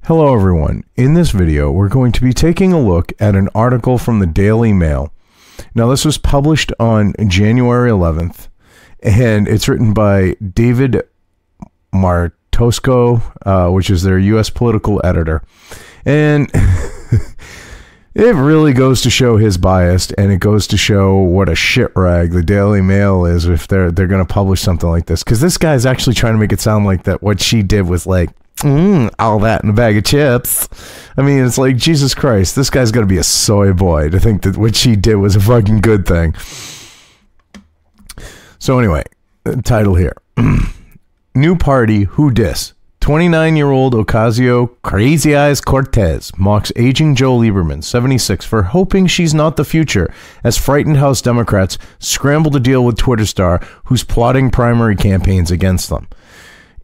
Hello everyone. In this video, we're going to be taking a look at an article from the Daily Mail. Now this was published on January 11th, and it's written by David Martosco, which is their U.S. political editor. And it really goes to show his bias, and it goes to show what a shit rag the Daily Mail is if they're going to publish something like this. Because this guy's actually trying to make it sound like that what she did was like, all that in a bag of chips. I mean, it's like, Jesus Christ, this guy's got to be a soy boy to think that what she did was a fucking good thing. So anyway, the title here. New party, who dis? 29-year-old Ocasio Crazy Eyes Cortez mocks aging Joe Lieberman, 76, for hoping she's not the future, as frightened House Democrats scramble to deal with Twitter star who's plotting primary campaigns against them.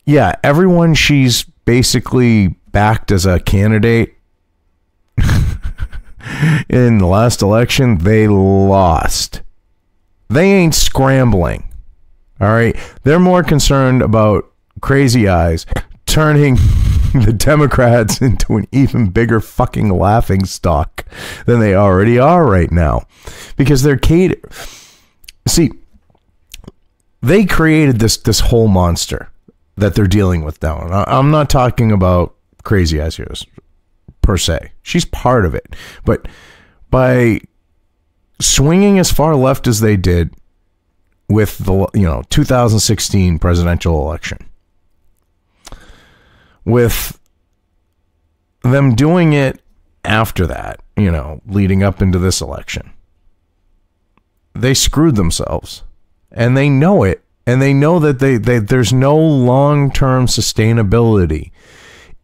Yeah, everyone she's basically backed as a candidate in the last election, they lost. They ain't scrambling. All right? They're more concerned about Crazy Eyes turning the Democrats into an even bigger fucking laughing stock than they already are right now. Because they're See, they created this whole monster that they're dealing with now. I'm not talking about Crazy Eyes here per se. She's part of it. But by swinging as far left as they did with the 2016 presidential election, with them doing it after that, leading up into this election, they screwed themselves, and they know it. And they know that there's no long-term sustainability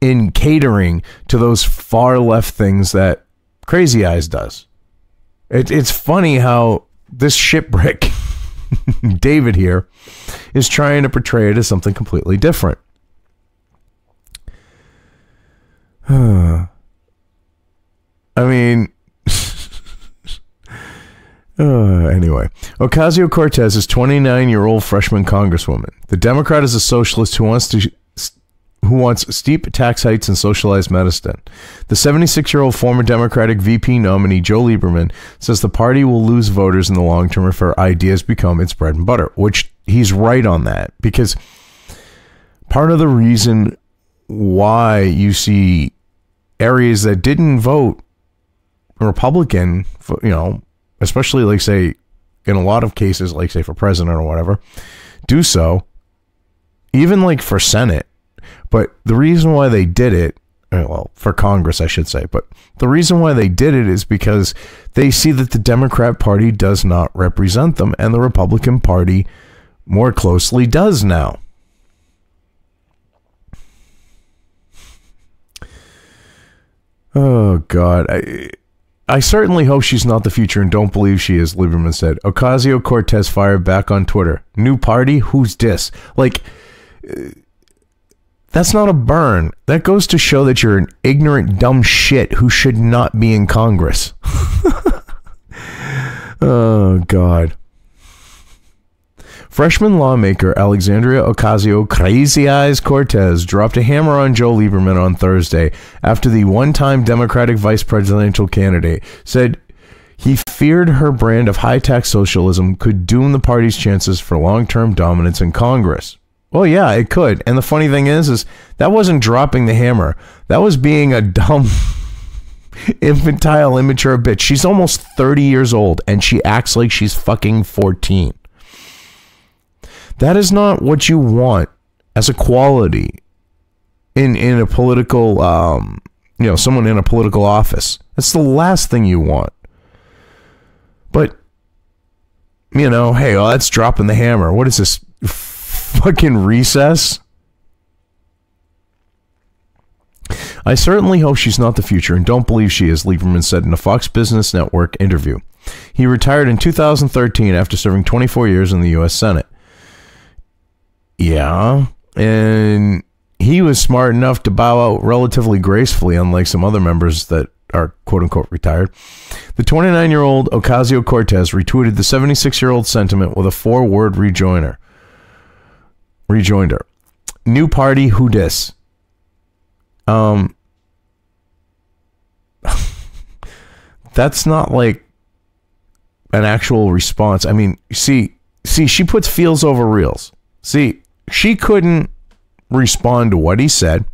in catering to those far-left things that Crazy Eyes does. It's funny how this shipwreck, David here, is trying to portray it as something completely different. I mean... Anyway, Ocasio Cortez is 29-year-old freshman congresswoman. The Democrat is a socialist who wants steep tax hikes and socialized medicine. The 76-year-old former Democratic VP nominee Joe Lieberman says the party will lose voters in the long term if her ideas become its bread and butter, which he's right on that, because part of the reason why you see areas that didn't vote Republican, especially like say in a lot of cases, like say for president or whatever, do so, even like for Senate. But the reason why they did it, well, for Congress, I should say, but the reason why they did it is because they see that the Democrat Party does not represent them, and the Republican Party more closely does now. Oh, God. I certainly hope she's not the future and don't believe she is, Lieberman said. Ocasio Cortez fired back on Twitter. New party? Who's dis? Like, that's not a burn. That goes to show that you're an ignorant, dumb shit who should not be in Congress. Oh, God. Freshman lawmaker Alexandria Ocasio Crazy Eyes Cortez dropped a hammer on Joe Lieberman on Thursday after the one-time Democratic vice presidential candidate said he feared her brand of high-tax socialism could doom the party's chances for long-term dominance in Congress. Well, yeah, it could. And the funny thing is that wasn't dropping the hammer. That was being a dumb, infantile, immature bitch. She's almost 30 years old, and she acts like she's fucking 14. That is not what you want as a quality in a political, someone in a political office. That's the last thing you want. But, hey, that's dropping the hammer. What is this, fucking recess? I certainly hope she's not the future and don't believe she is, Lieberman said in a Fox Business Network interview. He retired in 2013 after serving 24 years in the U.S. Senate. Yeah, and he was smart enough to bow out relatively gracefully, unlike some other members that are quote-unquote retired. The 29-year-old Ocasio Cortez retweeted the 76-year-old sentiment with a 4-word rejoinder. New party, who dis? that's not like an actual response. I mean, see, she puts feels over reals. See, she couldn't respond to what he said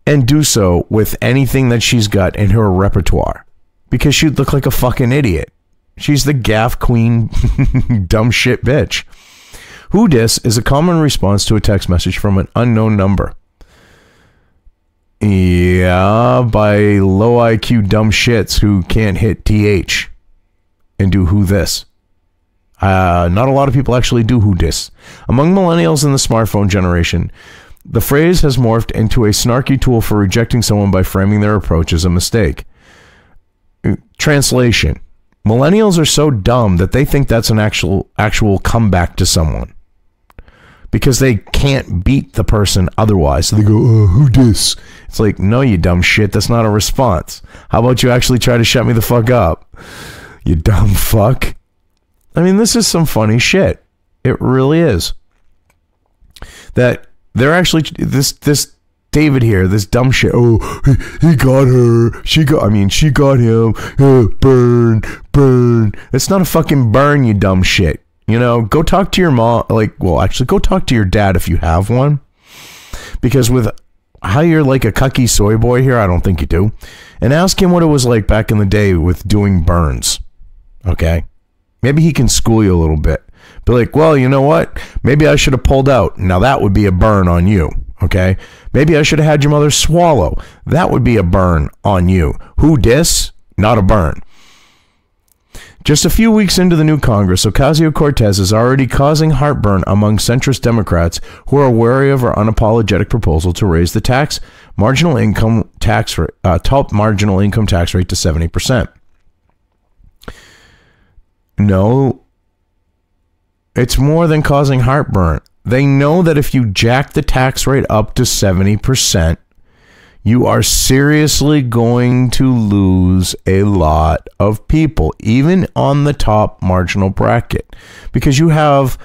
and do so with anything that she's got in her repertoire because she'd look like a fucking idiot. She's the gaff queen, dumb shit bitch. Who dis is a common response to a text message from an unknown number. Yeah, by low IQ dumb shits who can't hit TH and do who this. Not a lot of people actually do who dis. Among millennials in the smartphone generation, the phrase has morphed into a snarky tool for rejecting someone by framing their approach as a mistake. Translation. Millennials are so dumb that they think that's an actual comeback to someone. Because they can't beat the person otherwise. So they go, oh, who dis? It's like, no, you dumb shit. That's not a response. How about you actually try to shut me the fuck up? You dumb fuck. I mean, this is some funny shit. It really is. That they're actually, this David here, this dumb shit. Oh, he got her. She got him. Burn. It's not a fucking burn, you dumb shit. You know, go talk to your mom. Actually, go talk to your dad if you have one. Because with how you're like a cucky soy boy here, I don't think you do. And ask him what it was like back in the day with doing burns. Okay? Maybe he can school you a little bit. Be like, well, you know what? Maybe I should have pulled out. Now that would be a burn on you. Okay? Maybe I should have had your mother swallow. That would be a burn on you. Who dis? Not a burn. Just a few weeks into the new Congress, Ocasio Cortez is already causing heartburn among centrist Democrats who are wary of her unapologetic proposal to raise the top marginal income tax rate to 70%. No, it's more than causing heartburn. They know that if you jack the tax rate up to 70%, you are seriously going to lose a lot of people, even on the top marginal bracket, because you have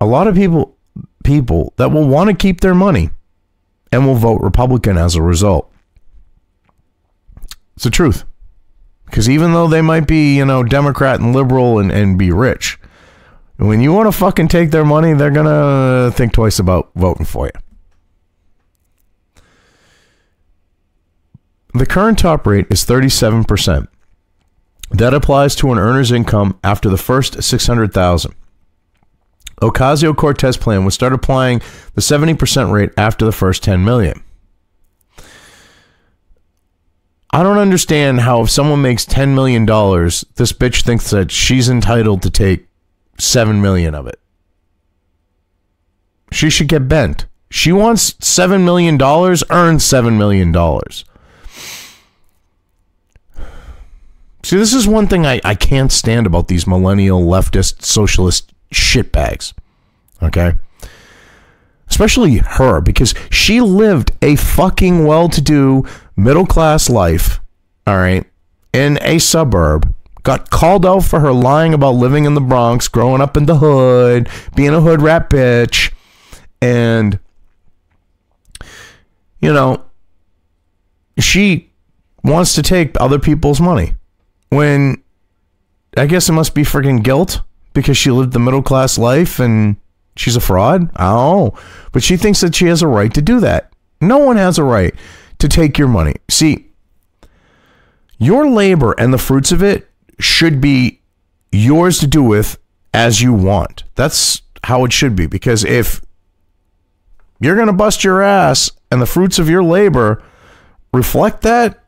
a lot of people that will want to keep their money and will vote Republican as a result. It's the truth. Because even though they might be, Democrat and liberal and be rich, when you want to fucking take their money, they're going to think twice about voting for you. The current top rate is 37%. That applies to an earner's income after the first $600,000. Ocasio Cortez plan would start applying the 70% rate after the first $10 million. I don't understand how if someone makes $10 million, this bitch thinks that she's entitled to take $7 million of it. She should get bent. She wants $7 million, earn $7 million. See, this is one thing I can't stand about these millennial leftist socialist shitbags. Okay? Especially her, because she lived a fucking well-to-do middle-class life, all right, in a suburb, got called out for her lying about living in the Bronx, growing up in the hood, being a hood rat bitch, and, she wants to take other people's money. When I guess it must be freaking guilt because she lived the middle class life and she's a fraud. I don't know. But she thinks that she has a right to do that. No one has a right to take your money. See, your labor and the fruits of it should be yours to do with as you want. That's how it should be. Because if you're going to bust your ass and the fruits of your labor reflect that,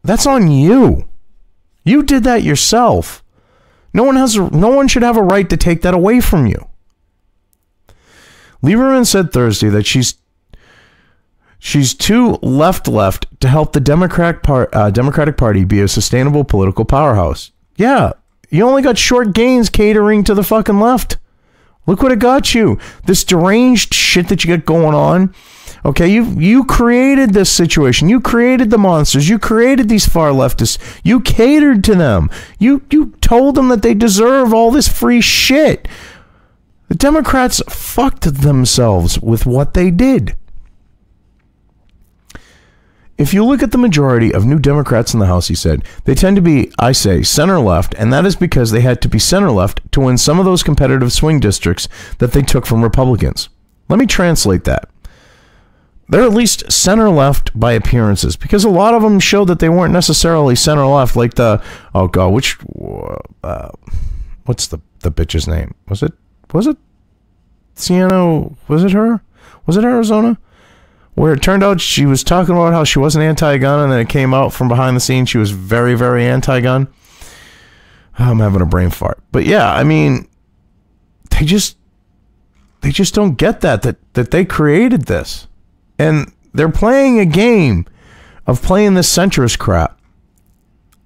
that's on you. You did that yourself. No one should have a right to take that away from you. Lieberman said Thursday that she's too left to help the Democratic Party be a sustainable political powerhouse. Yeah, you only got short gains catering to the fucking left. Look what it got you. This deranged shit that you got going on. Okay, you created this situation. You created the monsters. You created these far leftists. You catered to them. You told them that they deserve all this free shit. The Democrats fucked themselves with what they did. If you look at the majority of new Democrats in the House, he said, they tend to be, I say, center-left, and that is because they had to be center-left to win some of those competitive swing districts that they took from Republicans. Let me translate that. They're at least center-left by appearances, because a lot of them showed that they weren't necessarily center-left, like the, oh God, what's the bitch's name? Was it Sienna? Was it her? Was it Arizona? Where it turned out she was talking about how she wasn't anti-gun, and then it came out from behind the scenes she was very, very anti-gun. I'm having a brain fart. But yeah, I mean, they just don't get that they created this. And they're playing a game of playing this centrist crap.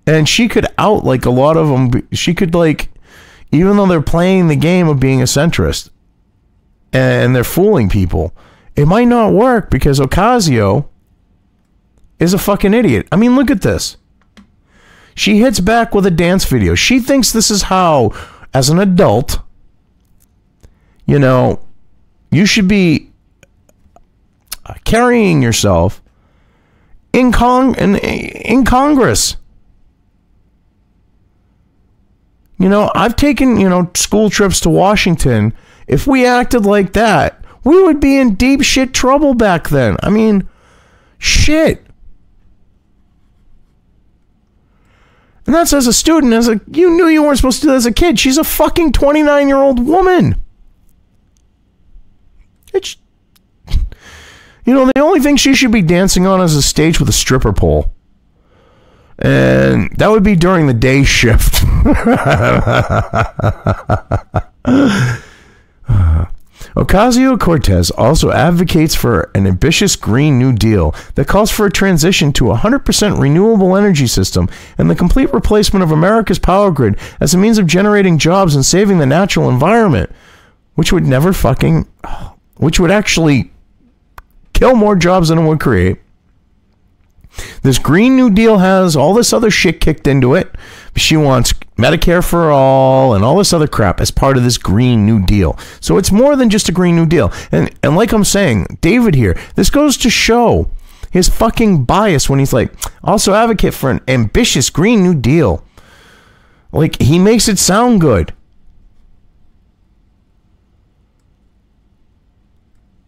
And she could out, like, a lot of them. She could, like, even though they're playing the game of being a centrist and they're fooling people, it might not work because Ocasio is a fucking idiot. I mean, look at this. She hits back with a dance video. She thinks this is how, as an adult, you know, you should be carrying yourself in Congress. You know, I've taken, you know, school trips to Washington. If we acted like that, we would be in deep shit trouble back then. I mean, shit. And that's as a student, you knew you weren't supposed to do that as a kid. She's a fucking 29-year-old woman. It's, you know, the only thing she should be dancing on is a stage with a stripper pole. And that would be during the day shift. Ocasio Cortez also advocates for an ambitious Green New Deal that calls for a transition to a 100% renewable energy system and the complete replacement of America's power grid as a means of generating jobs and saving the natural environment, which would actually kill more jobs than it would create. This Green New Deal has all this other shit kicked into it. She wants Medicare for all and all this other crap as part of this Green New Deal. So it's more than just a Green New Deal. And like I'm saying, David here, this goes to show his fucking bias when he's like, also advocate for an ambitious Green New Deal. Like, he makes it sound good.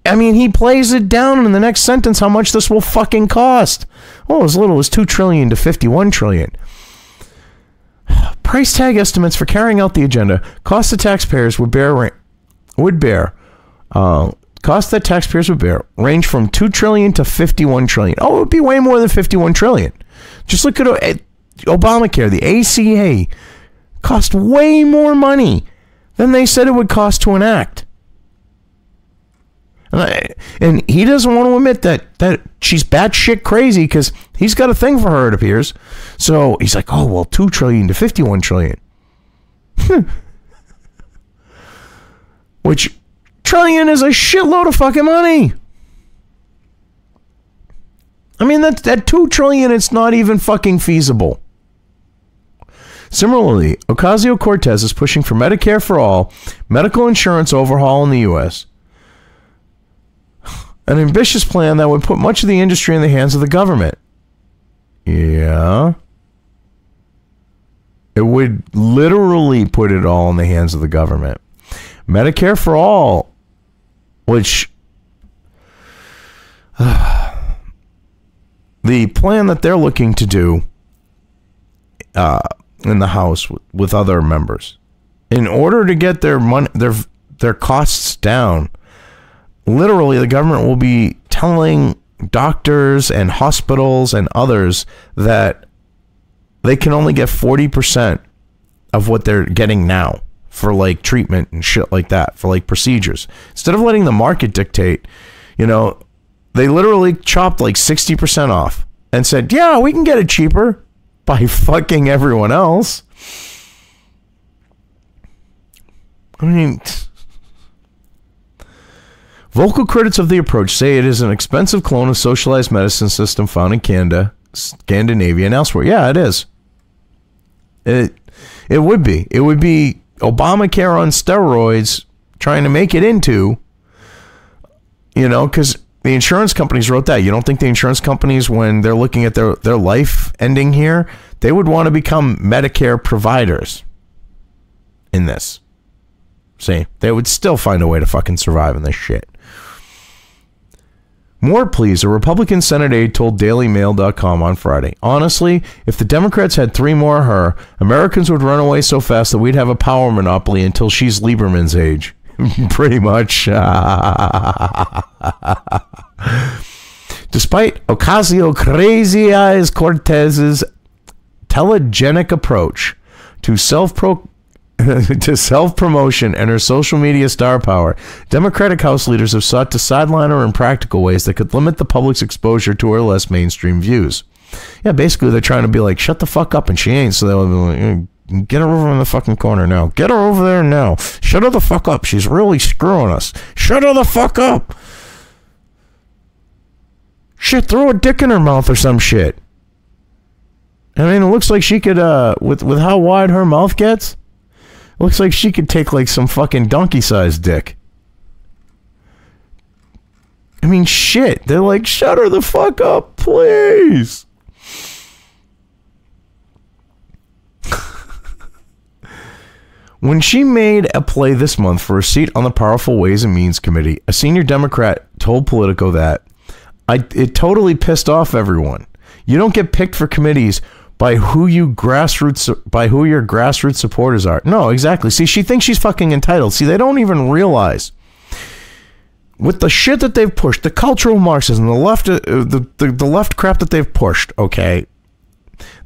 I mean, he plays it down in the next sentence how much this will fucking cost. Oh, as little as $2 trillion to $51 trillion. Price tag estimates for carrying out the agenda cost the taxpayers would bear range from $2 trillion to $51 trillion. Oh, it would be way more than $51 trillion. Just look at Obamacare. The ACA cost way more than they said it would cost to enact. And he doesn't want to admit that she's batshit crazy because he's got a thing for her, it appears. So he's like, oh, well, $2 trillion to $51 trillion. Which trillion is a shitload of fucking money. I mean, that $2 trillion, it's not even fucking feasible. Similarly, Ocasio Cortez is pushing for Medicare for all, medical insurance overhaul in the U.S., an ambitious plan that would put much of the industry in the hands of the government. Yeah. It would literally put it all in the hands of the government. Medicare for all, which the plan that they're looking to do in the House with other members, in order to get their money, their costs down, literally, the government will be telling doctors and hospitals and others that they can only get 40% of what they're getting now for, like, treatment and shit like that, for, like, procedures. Instead of letting the market dictate, you know, they literally chopped, like, 60% off and said, yeah, we can get it cheaper by fucking everyone else. I mean, vocal critics of the approach say it is an expensive clone of socialized medicine system found in Canada, Scandinavia, and elsewhere. Yeah, it is. It would be. It would be Obamacare on steroids trying to make it into, you know, because the insurance companies wrote that. You don't think the insurance companies, when they're looking at their life ending here, they would want to become Medicare providers in this? See, they would still find a way to fucking survive in this shit. More please, a Republican Senate aide told DailyMail.com on Friday. Honestly, if the Democrats had 3 more of her, Americans would run away so fast that we'd have a power monopoly until she's Lieberman's age. Pretty much. Despite Ocasio Crazy Eyes Cortez's telegenic approach to self-promotion and her social media star power, Democratic House leaders have sought to sideline her in practical ways that could limit the public's exposure to her less mainstream views. Yeah, basically they're trying to be like, shut the fuck up, and she ain't, so they'll be like, get her over in the fucking corner now. Get her over there now. Shut her the fuck up. She's really screwing us. Shut her the fuck up. Shit, throw a dick in her mouth or some shit. I mean, it looks like she could, with how wide her mouth gets, looks like she could take like some fucking donkey-sized dick. I mean, shit. They're like, shut her the fuck up, please. When she made a play this month for a seat on the Powerful Ways and Means Committee, a senior Democrat told Politico that it totally pissed off everyone. You don't get picked for committees by who your grassroots supporters are. No, exactly. See, she thinks she's fucking entitled. See, they don't even realize with the shit that they've pushed, the cultural Marxism, the left, the left crap that they've pushed. Okay,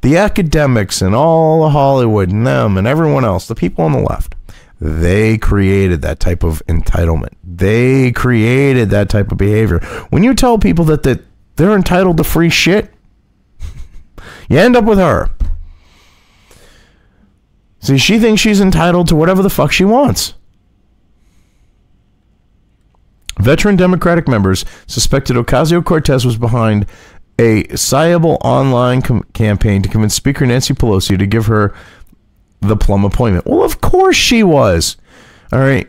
the academics and all the Hollywood and them and everyone else, the people on the left, they created that type of entitlement. They created that type of behavior. When you tell people that they're entitled to free shit, you end up with her. See, she thinks she's entitled to whatever the fuck she wants. Veteran Democratic members suspected Ocasio Cortez was behind a sizable online campaign to convince Speaker Nancy Pelosi to give her the plum appointment. Well, of course she was. All right.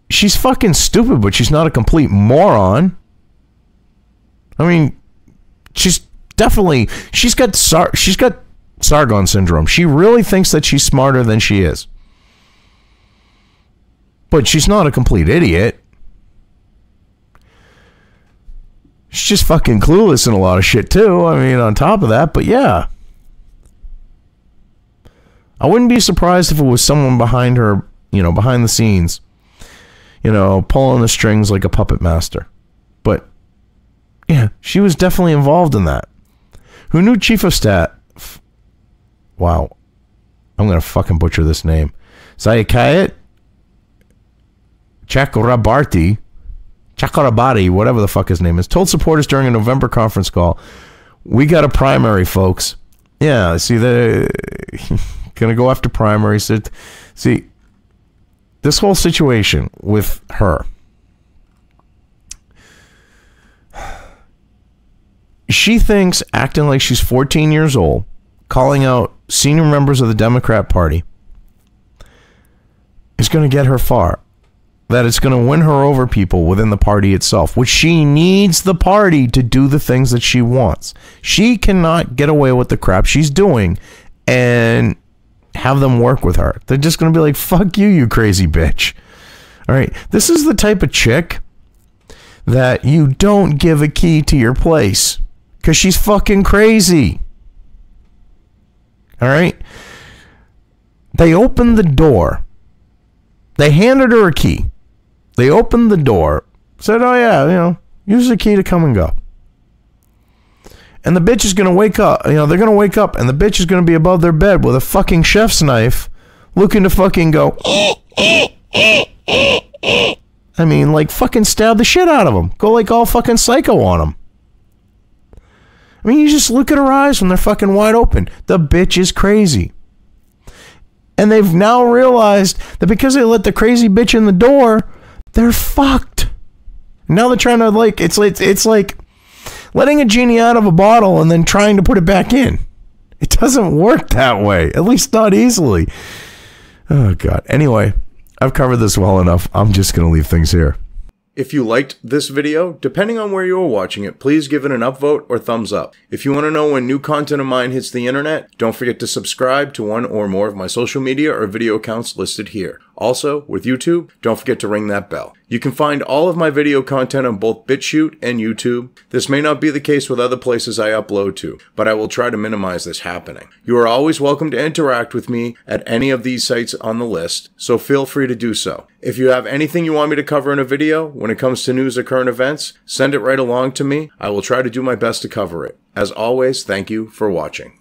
She's fucking stupid, but she's not a complete moron. I mean, she's got Sargon syndrome. She really thinks that she's smarter than she is. But she's not a complete idiot. She's just fucking clueless in a lot of shit too. I mean, on top of that, but yeah. I wouldn't be surprised if it was someone behind her, behind the scenes, pulling the strings like a puppet master. But yeah, she was definitely involved in that. Who knew Chief of Staff? Wow. I'm going to fucking butcher this name. Sayakayat Chakrabarti, whatever the fuck his name is, told supporters during a November conference call, we got a primary, folks. Yeah, see, they're going to go after primaries. See, this whole situation with her, she thinks acting like she's 14 years old, calling out senior members of the Democrat Party, is going to get her far. That it's going to win her over people within the party itself, which she needs the party to do the things that she wants. She cannot get away with the crap she's doing and have them work with her. They're just going to be like, fuck you, you crazy bitch. All right. This is the type of chick that you don't give a key to your place because she's fucking crazy. All right. They opened the door. They handed her a key. They opened the door, said, oh yeah, use the key to come and go. And the bitch is going to wake up, they're going to wake up and the bitch is going to be above their bed with a fucking chef's knife looking to fucking go, I mean, like fucking stab the shit out of them. Go like all fucking psycho on them. I mean, you just look at her eyes when they're fucking wide open. The bitch is crazy. And they've now realized that because they let the crazy bitch in the door, they're fucked. Now they're trying to it's like letting a genie out of a bottle and then trying to put it back in. It doesn't work that way, at least not easily. Oh God. Anyway, I've covered this well enough. I'm just going to leave things here. If you liked this video, depending on where you are watching it, please give it an upvote or thumbs up. If you want to know when new content of mine hits the internet, don't forget to subscribe to one or more of my social media or video accounts listed here. Also, with YouTube, don't forget to ring that bell. You can find all of my video content on both BitChute and YouTube. This may not be the case with other places I upload to, but I will try to minimize this happening. You are always welcome to interact with me at any of these sites on the list, so feel free to do so. If you have anything you want me to cover in a video when it comes to news or current events, send it right along to me. I will try to do my best to cover it. As always, thank you for watching.